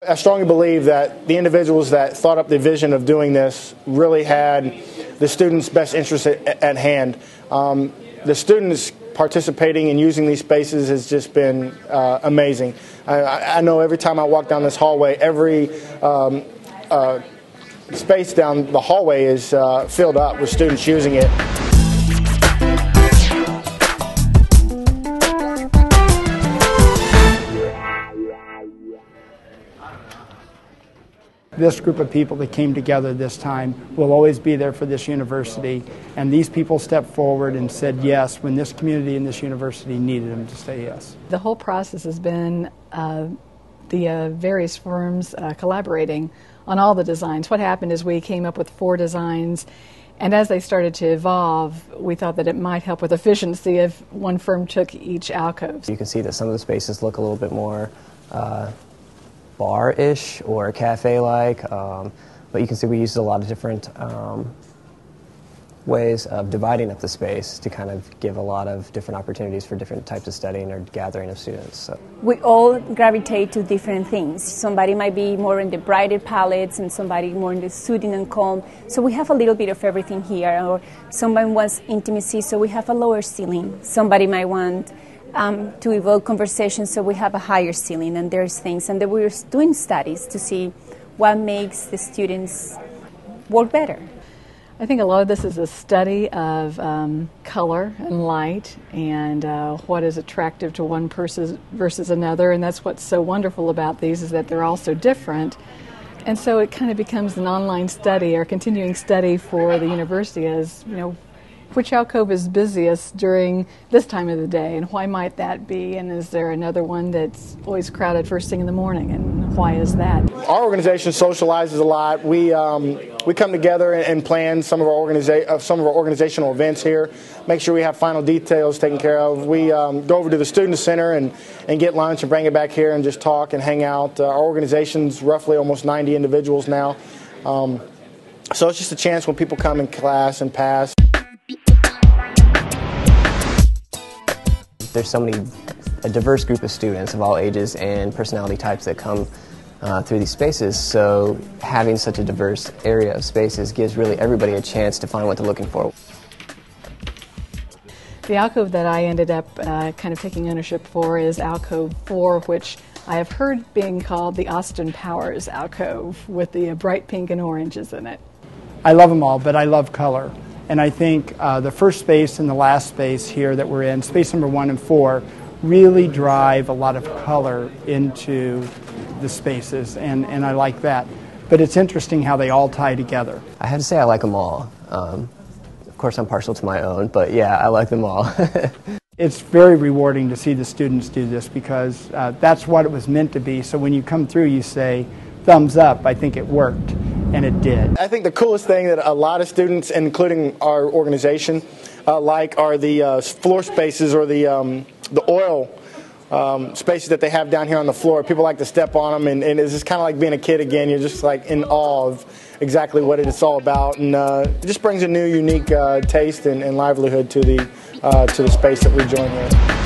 I strongly believe that the individuals that thought up the vision of doing this really had the students' best interests at hand. The students participating and using these spaces has just been amazing. I know every time I walk down this hallway, every space down the hallway is filled up with students using it. This group of people that came together this time will always be there for this university, and these people stepped forward and said yes when this community and this university needed them to say yes. The whole process has been the various firms collaborating on all the designs. What happened is we came up with 4 designs, and as they started to evolve, we thought that it might help with efficiency if one firm took each alcove. You can see that some of the spaces look a little bit more bar-ish or cafe-like, but you can see we used a lot of different ways of dividing up the space to kind of give a lot of different opportunities for different types of studying or gathering of students. So. We all gravitate to different things. Somebody might be more in the brighter palettes and somebody more in the soothing and calm. So we have a little bit of everything here. Or somebody wants intimacy, so we have a lower ceiling. Somebody might want to evoke conversation, so we have a higher ceiling, and there's things. And then we're doing studies to see what makes the students work better. I think a lot of this is a study of color and light and what is attractive to one person versus another, and that's what's so wonderful about these is that they're all so different. And so it kind of becomes an online study or continuing study for the university as, you know, which alcove is busiest during this time of the day, and why might that be? And is there another one that's always crowded first thing in the morning, and why is that? Our organization socializes a lot. We come together and plan some of our organizational events here. Make sure we have final details taken care of. We go over to the student center and get lunch and bring it back here and just talk and hang out. Our organization's roughly almost 90 individuals now, so it's just a chance when people come in class and pass. There's a diverse group of students of all ages and personality types that come through these spaces, so having such a diverse area of spaces gives really everybody a chance to find what they're looking for. The alcove that I ended up kind of taking ownership for is Alcove 4, which I have heard being called the Austin Powers alcove, with the bright pink and oranges in it. I love them all, but I love color. And I think the first space and the last space here that we're in, space number 1 and 4, really drive a lot of color into the spaces, and I like that. But it's interesting how they all tie together. I have to say I like them all. Of course I'm partial to my own, but yeah, I like them all. It's very rewarding to see the students do this because that's what it was meant to be. So when you come through, you say, thumbs up, I think it worked. And it did. I think the coolest thing that a lot of students, including our organization, like are the floor spaces or the oil spaces that they have down here on the floor. People like to step on them, and it's just kind of like being a kid again. You're just like in awe of exactly what it's all about, and it just brings a new, unique taste and livelihood to the space that we join with.